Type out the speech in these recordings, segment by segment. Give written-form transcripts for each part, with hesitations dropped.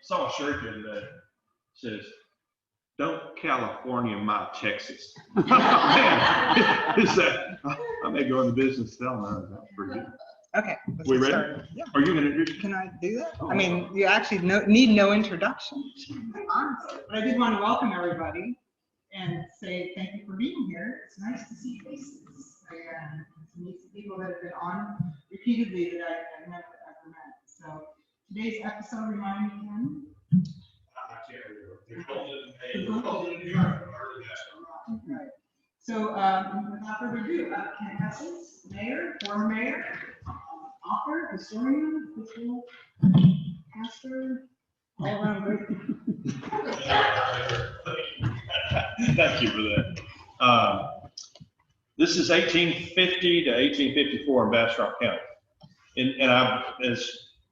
Saw a shirt the other day says, "Don't California my Texas." Man, is that? I may go into business selling that. That's pretty good. Okay. We ready? Started. Yeah. Are you going to introduce? Can I do that? Oh, I mean, you actually need no introduction. But I did want to welcome everybody and say thank you for being here. It's nice to see faces and to meet some people that have been on repeatedly that I've never ever met. So today's episode, remind me again. Right. So without further ado, Ken Hessels, mayor, former mayor, author, historian, official, pastor, all around great. Thank you for that. This is 1850 to 1854 in Bastrop County. And as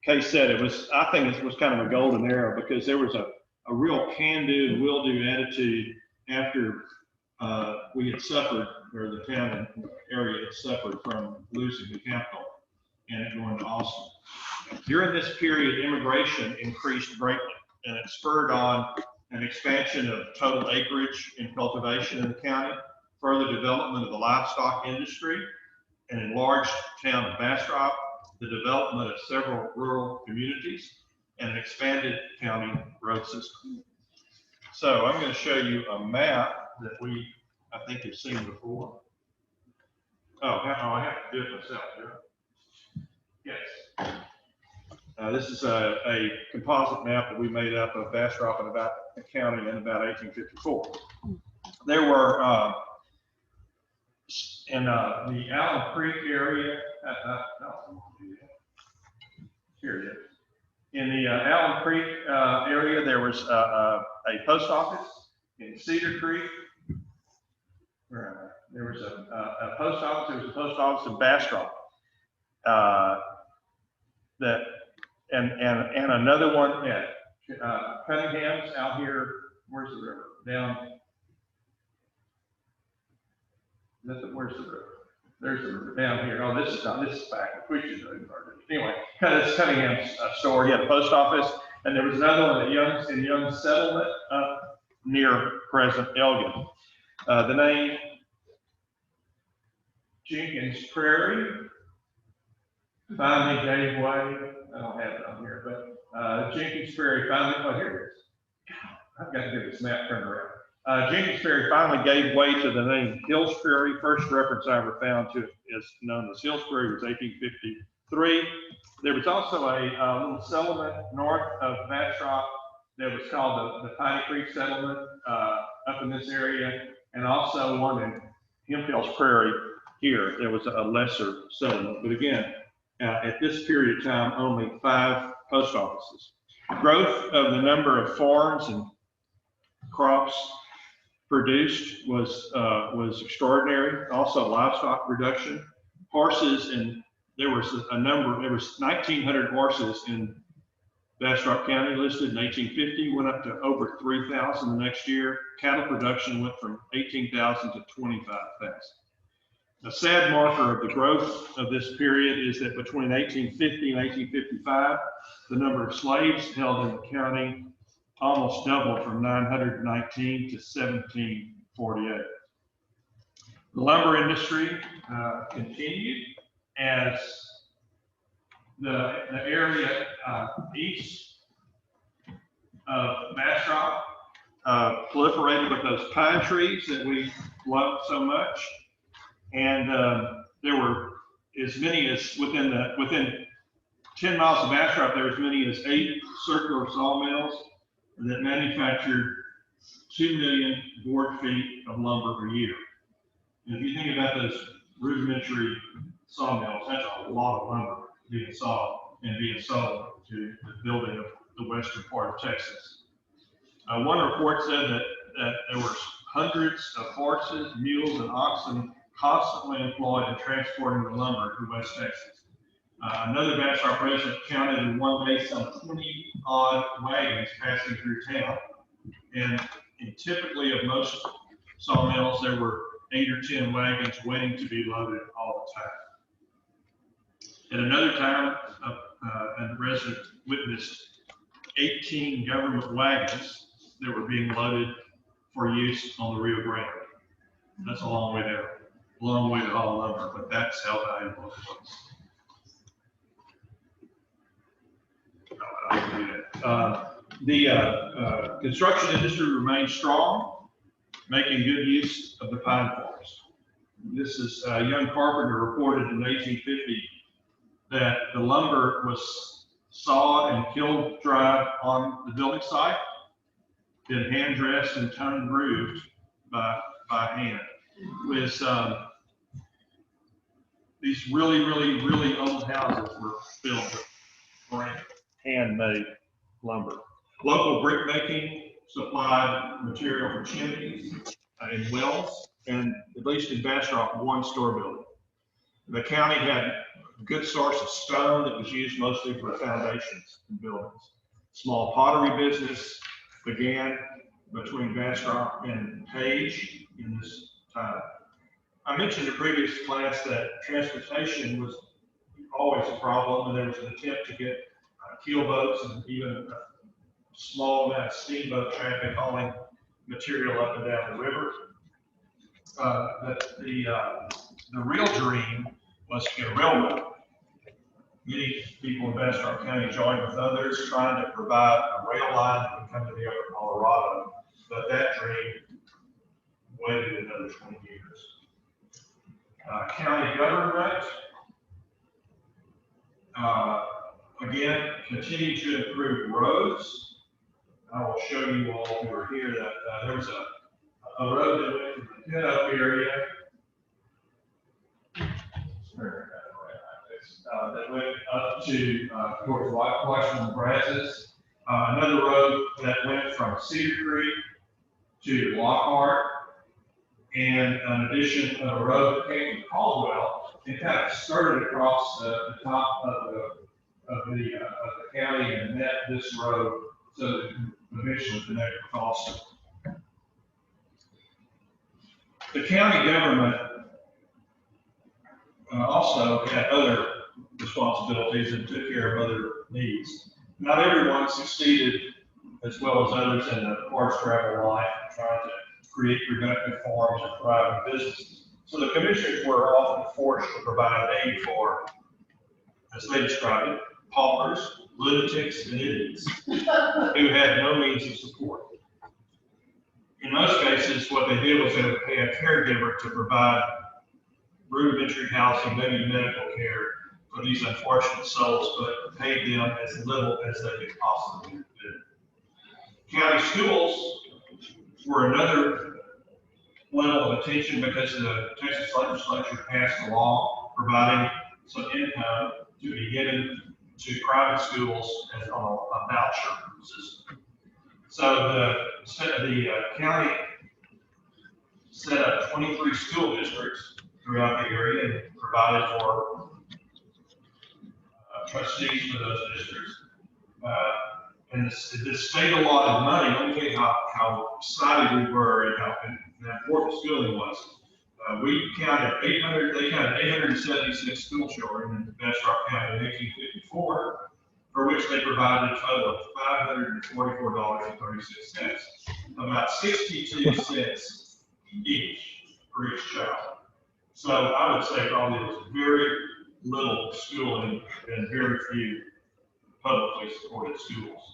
Kay said, I think it was kind of a golden era because there was a real can-do and will-do attitude after we had suffered, or the town and area had suffered from losing the capital and it going to Austin. During this period, immigration increased greatly, and it spurred on an expansion of total acreage and cultivation in the county, further development of the livestock industry, an enlarged town of Bastrop, the development of several rural communities, and an expanded county road system. So I'm going to show you a map that I think you've seen before. Oh, I have to do it myself, yeah? Yes. This is a composite map that we made up of Bastrop and about the county in about 1854. There were in the Allen Creek area. Here it is. In the Allen Creek area, there was a post office. In Cedar Creek, there was a post office. There was a post office in Bastrop. And another one at Cunningham's out here. Where's the river? Down. Where's the river? There's the river down here. Oh, this is back. We should know. Anyway, it's Cunningham's store. He had a post office, and there was another one at Young Settlement up near present Elgin. The name Jenkins Prairie finally gave way. I don't have it on here, but Jenkins Prairie finally, oh, here it is. God, I've got to get this map turned around. Jenkins Prairie finally gave way to the name Hills Prairie. First reference I ever found to it is known as Hills Prairie was 1853. There was also a little settlement north of Bastrop that was called the Piney Creek Settlement up in this area, and also one in Hempel's Prairie here. There was a lesser settlement, but again, at this period of time, only 5 post offices. Growth of the number of farms and crops produced was extraordinary. Also, livestock production, horses, and there was 1,900 horses in Bastrop County listed in 1850, went up to over 3,000 the next year. Cattle production went from 18,000 to 25,000. A sad marker of the growth of this period is that between 1850 and 1855, the number of slaves held in the county almost doubled from 919 to 1748. The lumber industry continued as the area east of Bastrop proliferated with those pine trees that we love so much. And there were as many as within 10 miles of Bastrop, there were as many as 8 circular sawmills that manufactured 2 million board feet of lumber per year. And if you think about those rudimentary sawmills, that's a lot of lumber being sawed and being sold to the building of the western part of Texas. One report said that there were hundreds of horses, mules, and oxen constantly employed in transporting the lumber to West Texas. Another Bastrop resident counted in one day some 20-odd wagons passing through town. And typically of most sawmills, there were 8 or 10 wagons waiting to be loaded all the time. At another time, and the resident witnessed 18 government wagons that were being loaded for use on the Rio Grande. That's a long way there, a long way to haul lumber, but that's how valuable it was. The construction industry remains strong, making good use of the pine forest. This is a young carpenter reported in 1850 that the lumber was sawed and kiln dried on the building site, then hand dressed and tone grooved by hand. With these really old houses were built with brand handmade lumber. Local brick making supplied material for chimneys and wells, and at least in Bastrop, one store building. The county had a good source of stone that was used mostly for foundations and buildings. Small pottery business began between Bastrop and Page in this time. I mentioned in previous class that transportation was always a problem, and there was an attempt to get keel boats and even a small amount of steamboat traffic hauling material up and down the river. The real dream was to get a railroad. Many people in Bastrop County joined with others trying to provide a rail line that would come to the upper Colorado, but that dream waited another 20 years. County government, again, continued to improve roads. I will show you all who are here that there was a road that went from the pit up area that went up to towards Washington Brazos. Another road that went from Cedar Creek to Lockhart, and in addition, a road that came from Caldwell and kind of skirted across the top of the county and met this road so that it can eventually connect with Austin. The county government also had other responsibilities and took care of other needs. Not everyone succeeded as well as others in the forest travel life, trying to create productive farms and thriving businesses. So the commissioners were often forced to provide aid for, as they described it, paupers, lunatics, and idiots who had no means of support. In most cases, what they did was they would pay a caregiver to provide rudimentary housing, maybe medical care for these unfortunate souls, but paid them as little as they could possibly do. County schools were another level of attention because the Texas legislature passed a law providing some income to be given to private schools as on a voucher system. So the county set up 23 school districts throughout the area and provided for trustees for those districts. And the state allotted money. Let me tell you how excited we were and how important schooling was. We counted 876 school children in Bastrop County in 1854, for which they provided a total of $544.36, about 62 cents each for each child. So I would say probably there was very little schooling and very few publicly supported schools.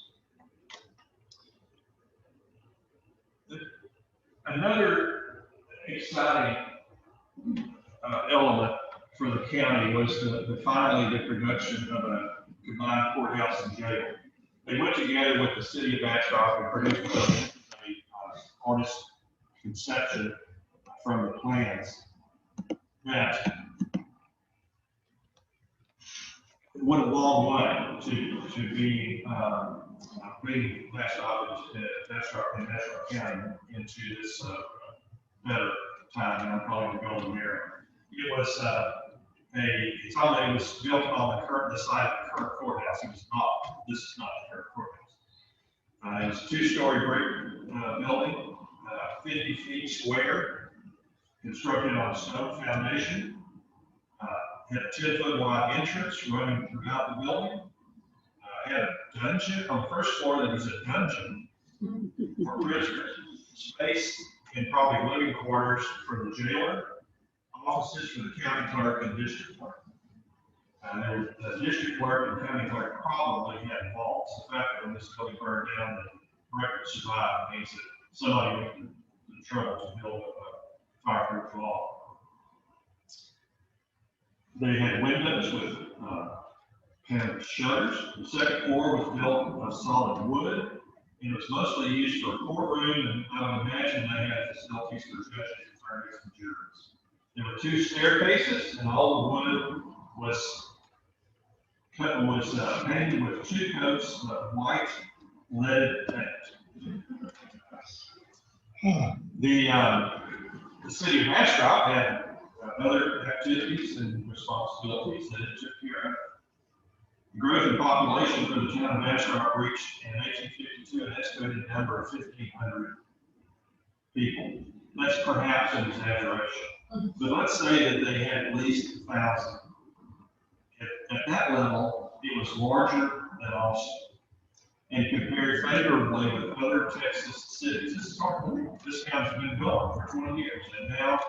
Another exciting element for the county was finally the production of a combined courthouse and jail. They went together with the city of Bastrop and produced an artist's conception from the plans that went a long way to be bringing Bastrop and Bastrop County into this better time, and I'm probably going to go there. It was it was built on the site of the current courthouse. This is not the current courthouse. It was a two-story brick building, 50 feet square, constructed on a stone foundation. Had a 10-foot wide entrance running throughout the building, had a dungeon on the first floor. There was a dungeon for prisoners, space and probably living quarters for the jailer, offices for the county clerk and district clerk. The district clerk and county clerk probably had vaults. The fact that when this building burned down, the record survived means that somebody went to the trouble to build a fireproof vault. They had windows with kind of shutters. The second floor was built of solid wood, and it was mostly used for a courtroom, and I would imagine they had facilities for judges, attorneys, and jurors. There were 2 staircases, and all the wood was painted with 2 coats of white leaded paint. The city of Bastrop had other activities and responsibilities that it took care of. The growth in population for the town of Bastrop reached in 1852 an estimated number of 1,500 people. That's perhaps an exaggeration, but let's say that they had at least 1,000. At that level, it was larger than Austin and compared favorably with other Texas cities. This town's been built for 20 years, and now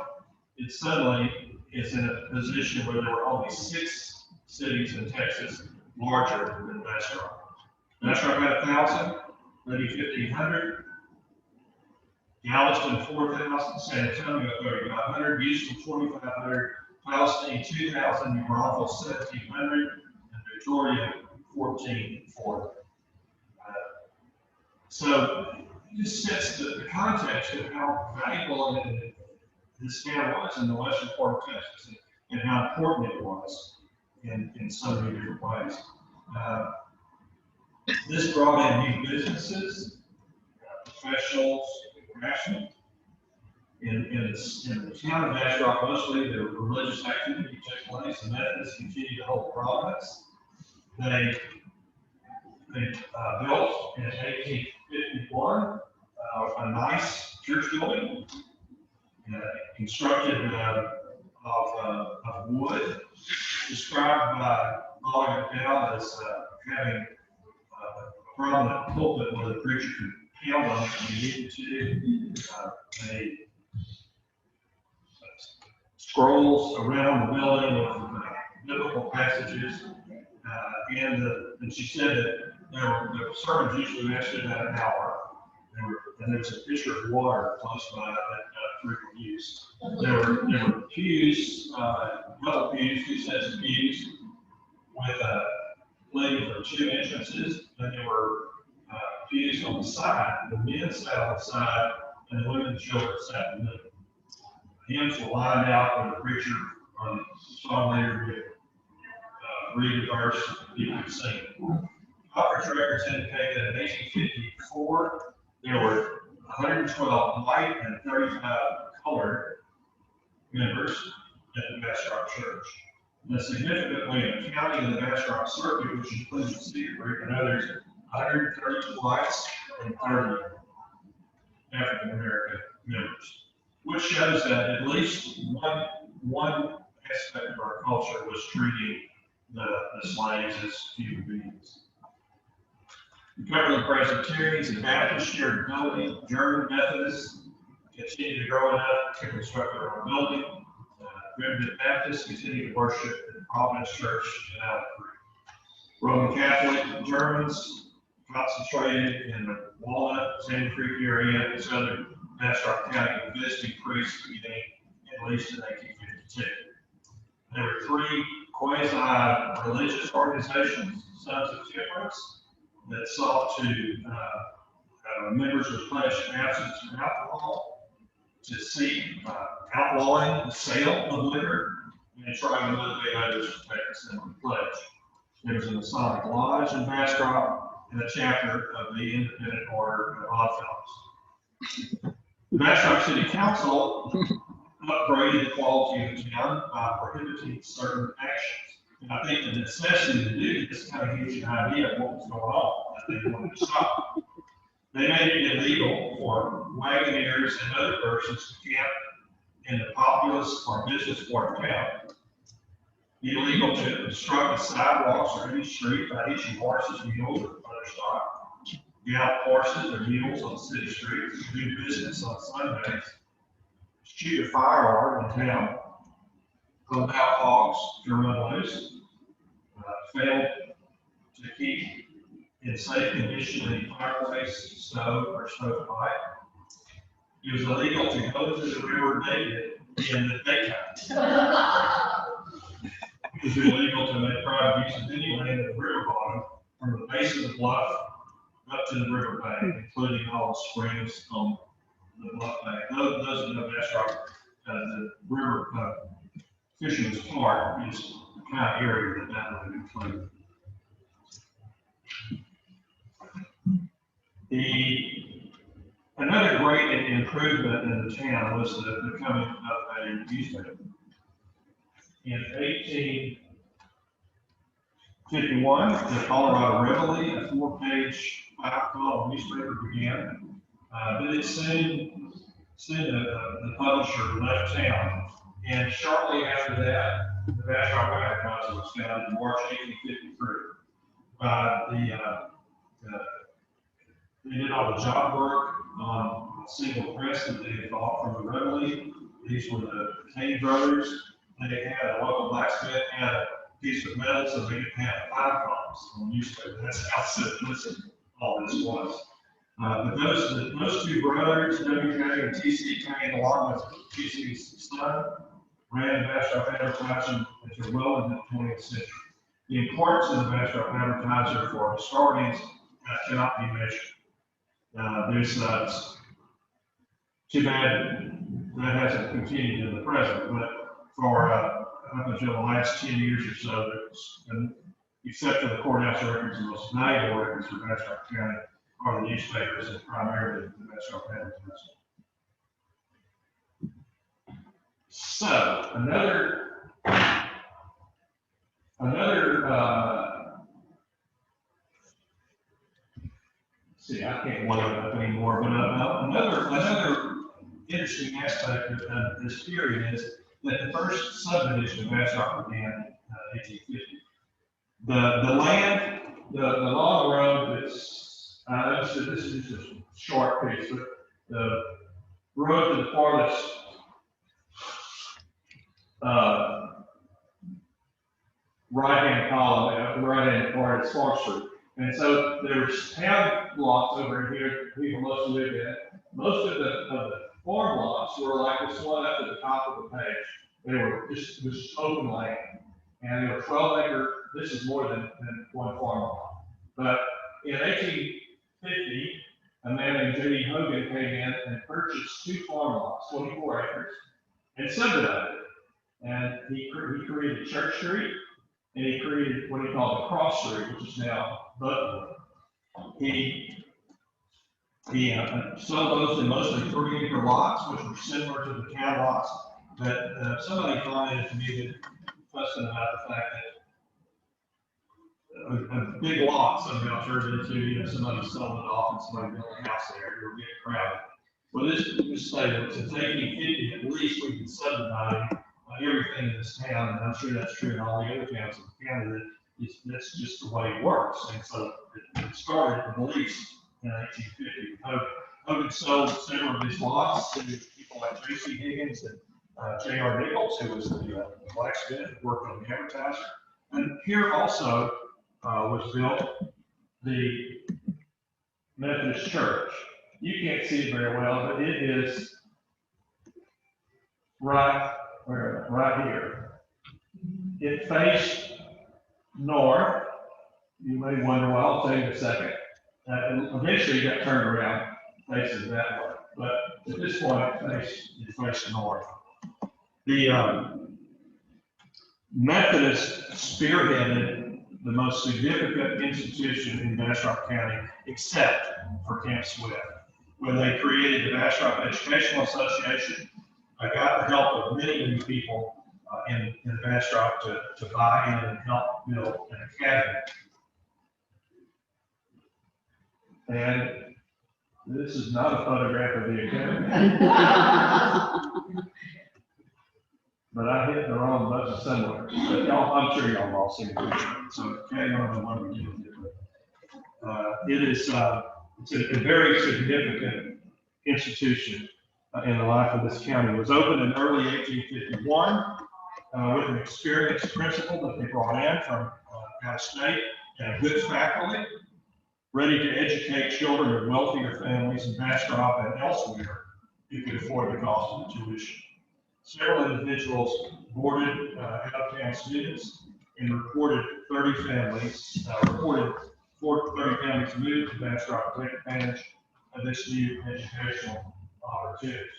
it suddenly is in a position where there were only 6 cities in Texas larger than Bastrop. Bastrop had 1,000, maybe 1,500. Galveston 4,000, San Antonio 3,500, Houston 2,500, Palestine 2,000, New Braunfels 1,700, and Victoria 1,440. So this sets the context of how valuable this town was in the western part of Texas, and how important it was in so many different ways. This brought in new businesses, professionals, and craftsmen. In the town of Bastrop, mostly the religious activity took place. The Methodists continued to hold providence. They built in 1851 a nice church building, constructed of wood, described by Molly McDowell as having a prominent pulpit where the preacher could pound on it when he needed to. Scrolls around the building with biblical passages, and she said that the sermons usually lasted about an hour. And there was a pitcher of water close by that frequent use. There were pews, double pews, 2 sets of pews, with a lady for 2 entrances. Then there were pews on the side. The men sat on the side, and the women and children sat in the middle. Hymns were lined out where the preacher or the song leader would read a verse and people could sing. Conference records indicate that in 1854, there were 112 white and 35 colored members at the Bastrop Church. And significantly, in the county of the Bastrop Circuit, which includes the Cedar Creek and others, 130 whites and 30 African American members, which shows that at least one aspect of our culture was treating the slaves as human beings. The Cumberland Presbyterians and Baptists shared the building. German Methodists continued to grow enough to construct their own building. Primitive Baptists continued to worship in the Providence Church in Allen Creek. Roman Catholic Germans concentrated in the Walnut, Sandy Creek area in southern Bastrop County, with visiting priests beginning at least in 1852. There were 3 quasi-religious organizations, Sons of Temperance, that sought to members would pledge abstinence from alcohol, to seek outlawing the sale of liquor, and trying to motivate others to take a similar pledge. There was a Masonic Lodge in Bastrop and a chapter of the Independent Order of Oddfellows. The Bastrop City Council upgraded the quality of the town by prohibiting certain actions. And I think the necessity to do this kind of gives you an idea of what was going on that they wanted to stop. They made it illegal for wagoners and other persons to camp in the populous or business part of town. illegal to obstruct the sidewalks or any street by hitching horses, mules, or other stock, gallop horses or mules on city streets, do business on Sundays, shoot a firearm in town, allow hogs to run loose, fail to keep in safe condition any fireplace, stove, or stovepipe. It was illegal to go to the river naked in the daytime. It was illegal to make private use of any land at the river bottom from the base of the bluff up to the river bank, including all the springs on the bluff bank. Those that know Bastrop, the river Fisherman's Park is the kind of area that would include. Another great improvement in the town was the coming of a newspaper. In 1851, the Colorado Reveille, a 4-page, 5-column newspaper began, but it soon the publisher left town, and shortly after that, the Bastrop Advertiser was founded in March 1853. They did all the job work on a single press that they had bought from the Reveille. These were the Kane brothers. They had a local blacksmith and a piece of metal, so they could have 5 columns on newspaper. That's how simplistic all this was. But those two brothers, W.J. and T.C. Kane, along with T.C.'s son, ran the Bastrop Advertiser until well into the 20th century. The importance of the Bastrop Advertiser for historians cannot be measured. There's too bad that hasn't continued in the present, but for up until the last 10 years or so, except for the courthouse records, the most valuable records for Bastrop County are the newspapers and primarily the Bastrop Advertiser. So another see, I can't load it up anymore, but another interesting aspect of this period is that the first subdivision of Bastrop began in 1850. The land, the long road that's, this is just a short piece, but the road to the farthest right-hand column, the right-hand part is Farm Street. And so there's town blocks over here people mostly live in. Most of the farm blocks were like this one up at the top of the page. They were just open land. And they were 12-acre, this is more than one farm lot. But in 1850, a man named J.D. Hogan came in and purchased 2 farm lots, 24 acres, and subdivided it. And he created Church Street, and he created what he called the Cross Street, which is now Butler. He sold those in mostly 3-acre lots, which were similar to the town lots. But somebody commented to me that fussing about the fact that a big lot somehow turned into, somebody selling it off and somebody building a house there, it would get crowded. Well, this statement, since 1850, at least we can subdivide everything in this town, and I'm sure that's true in all the other towns in the county, that's just the way it works. And so it started at least in 1850. Hogan sold several of these lots to people like J.C. Higgins and J.R. Nichols, who was the blacksmith who worked on the Advertiser. And here also was built the Methodist Church. You can't see it very well, but it is right here. It faced north. You may wonder why. I'll tell you in a second. Eventually, it got turned around, facing that way. But at this point, it faced north. The Methodists spearheaded the most significant institution in Bastrop County, except for Camp Swift, when they created the Bastrop Educational Association. I got the help of many people in Bastrop to buy in and help build an academy. And this is not a photograph of the academy. but I hit the wrong button somewhere. But y'all, I'm sure y'all all seen the picture, so carry on the one we did. It is, it's a very significant institution in the life of this county. It was opened in early 1851 with an experienced principal that they brought in from out of state and a good faculty, ready to educate children of wealthier families in Bastrop and elsewhere who could afford the cost of the tuition. Several individuals boarded out-of-town students and reported 30 families moved to Bastrop to take advantage of this new educational opportunity.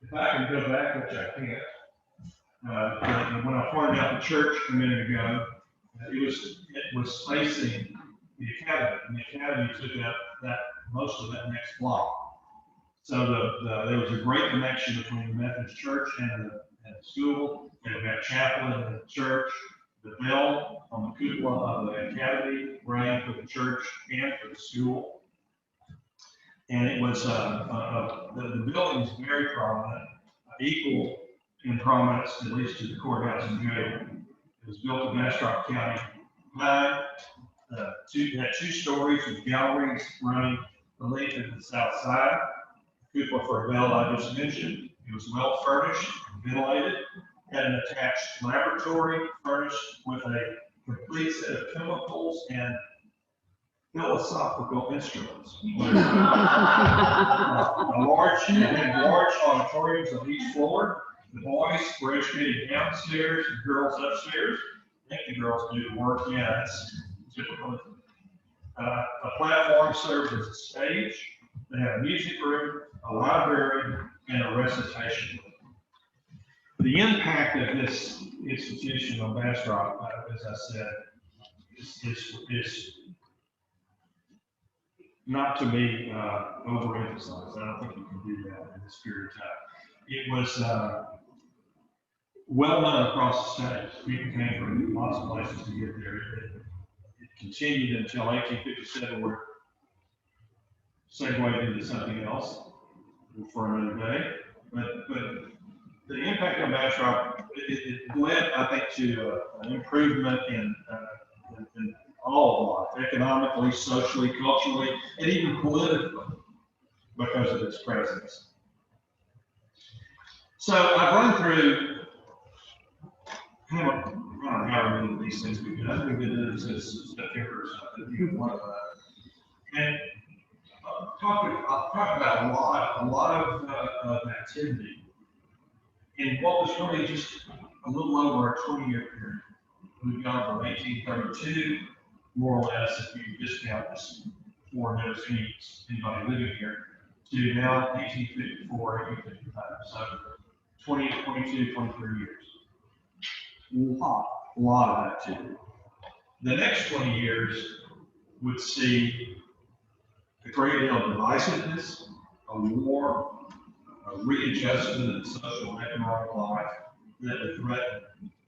If I can go back, which I can't, when I pointed out the church a minute ago, it was facing the academy, and the academy took up most of that next block. So there was a great connection between the Methodist Church and the school. They had a chapel in the church. The bell on the cupola of the academy rang for the church and for the school. And it was the building is very prominent, equal in prominence at least to the courthouse and jail. It was built in Bastrop County. It had 2 stories with galleries running the length of the south side. Cupola for a bell I just mentioned. It was well furnished, ventilated, had an attached laboratory furnished with a complete set of chemicals and philosophical instruments. large auditoriums on each floor. The boys were educated downstairs, the girls upstairs. I think the girls do the work. Yeah, that's typical. A platform served as a stage. They had a music room, a library, and a recitation room. The impact of this institution on Bastrop, as I said, is not to be overemphasized. I don't think you can do that in this period of time. It was well known across the state. People came from lots of places to get there. It continued until 1857, where segued into something else for another day. But the impact on Bastrop, it led, I think, to an improvement in all of life, economically, socially, culturally, and even politically, because of its presence. So I've run through, I don't know how many of these things we've done. We've been doing this since September or something. And I'll talk about a lot of activity in what was really just a little over a 20-year period. We've gone from 1832, more or less, if you discount this before there's anybody living here, to now 1854, 1855. So 20, 22, 23 years. A lot of activity. The next 20 years would see a great deal of divisiveness, a war, a readjustment in social and economic life that would threaten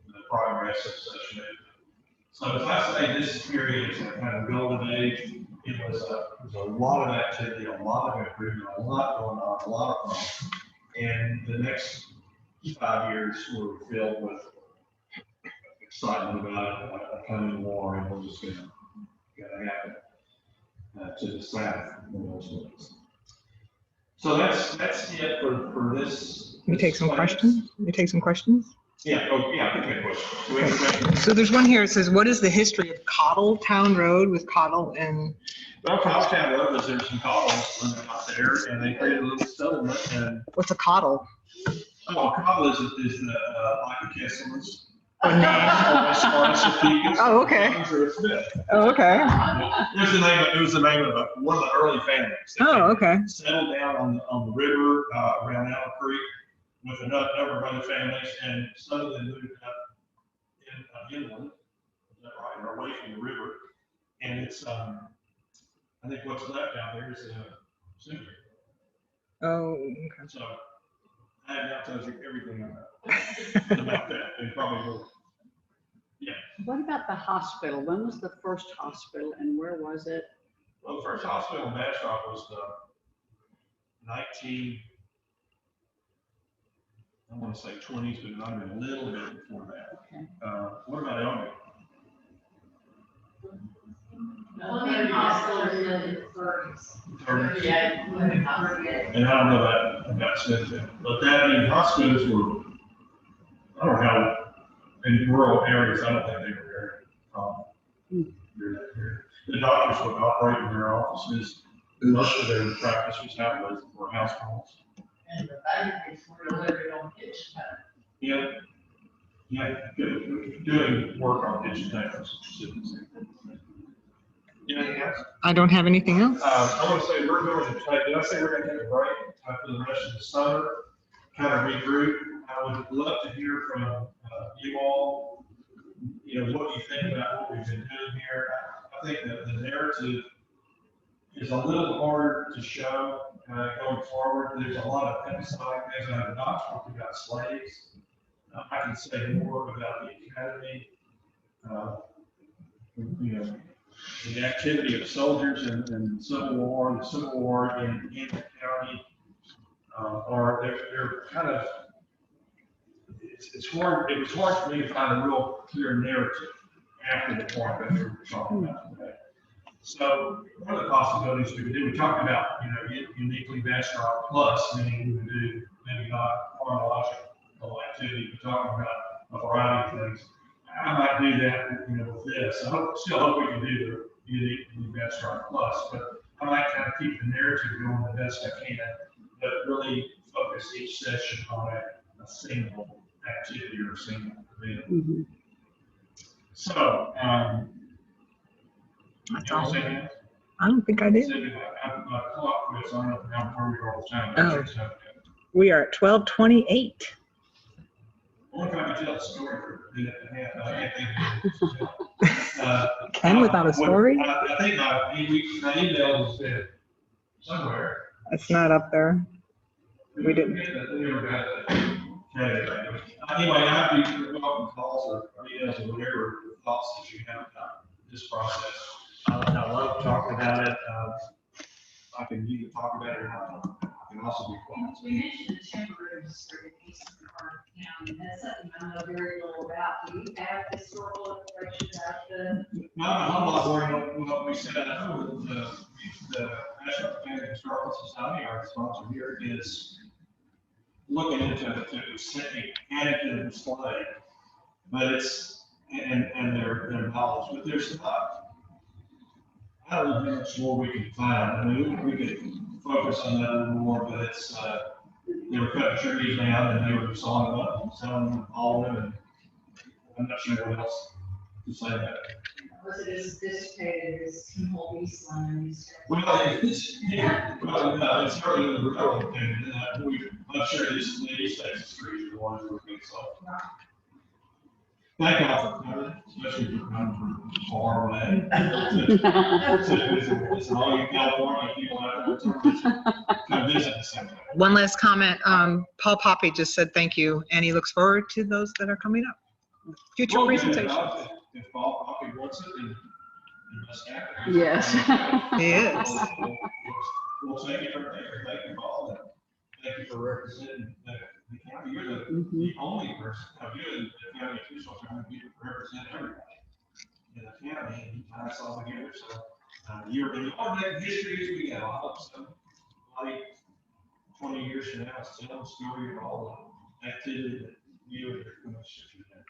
the progress of such movement. So as I say, this period is a kind of golden age. It was a lot of activity, a lot of improvement, a lot going on, a lot of fun. And the next 5 years were filled with excitement about a coming war and what was going to happen to the south in those days. So that's it for this. Can we take some questions? Can we take some questions? Yeah, I can take questions. Do we have questions? So there's one here. It says, what is the history of Cottletown Road with Cottle and? Well, Cottletown Road was there's some cottles living out there, and they created a little settlement. And what's a cottle? Cottle is the Lycocassilus. Oh, okay. Oh, okay. It was the name of one of the early families. Oh, okay. Settled down on the river around Allen Creek with a number of other families, and some of them moved up inland, is that right, or away from the river. And it's, I think what's left out there is a cemetery. Oh, okay. So I have now told you everything about that, and probably more. Yeah. What about the hospital? When was the first hospital and where was it? Well, the first hospital in Bastrop was I want to say 20s, but it might have been a little bit before that. Okay. What about Elmer? Women hospitals in the 30s. 38, women hospitals. And I don't know about Smithfield, but that means hospitals were, I don't know how, in rural areas, I don't think they were very, the doctors would operate in their offices. Most of their practice was were house calls. And the babies were delivered on kitchen time. Yeah. Yeah, doing work on kitchen tables. Anything else? I don't have anything else. I want to say we're going to take, did I say we're going to take a break for the rest of the summer, kind of regroup? I would love to hear from you all, what you think about what we've been doing here. I think that the narrative is a little harder to show going forward. There's a lot of episodic things. I have not talked about slaves. I can say more about the academy, the activity of soldiers in the Civil War, in the county, they're kind of, it's hard, it was hard for me to find a real clear narrative after the point that we were talking about today. So one of the possibilities we could do, we talked about, uniquely Bastrop plus, meaning we would do maybe not chronological activity, but talking about a variety of things. I might do that, with this. I still hope we can do the uniquely Bastrop plus, but I might kind of keep the narrative going the best I can, but really focus each session on a single activity or a single event. Mhm. So, That's you know, all. say I don't think I did. my clock quits on it, I'm hungry all the time. Oh. We are at 12:28. Only if I can tell a story for a minute and a half, I can't think. Ken without a story? I think my email was there somewhere. It's not up there. We didn't. Anyway, I'd be welcome calls or emails or whatever thoughts that you have about this process. I love talking about it. I can either talk about it or not. I can also be quiet. We mentioned the temporary district in eastern part of the county. That's something I know very little about. Do you have historical information about the? Not a whole lot more what we said. I know with the National Family Historical Society, our sponsor here, is looking into adding to the display, but it's and their knowledge, but there's not. I don't know how much more we can find. I mean, we could focus on that a little more, but it's they were cutting trees down and they were sawing them up and selling them, all of them, and I'm not sure what else to say about it. Was it as sophisticated as Humboldt Eastland? Well, it's certainly the relevant thing. I'm sure these East Texas trees are the ones that we're going to solve. Thank y'all for coming, especially for coming from far away. It's all you California people out there come visit us sometime. One last comment. Paul Poppy just said thank you, and he looks forward to those that are coming up. Future Well, good. presentations. If Paul Poppy wants it, then he must have it. Yes. He is. We'll take it from there. Thank you, Paul. And thank you for representing the county. You're the only person, you're the county official trying to represent everybody in the county, and you tie us all together. So you're in all that history as we go. I hope somebody 20 years from now is telling the story of all the activity that you and your commission have.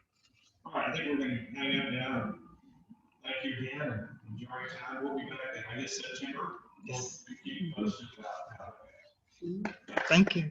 All right, I think we're going to hang up now. And thank you again, and enjoy your time. We'll be back in, I guess, September. We'll keep you posted about how it goes. Thank you.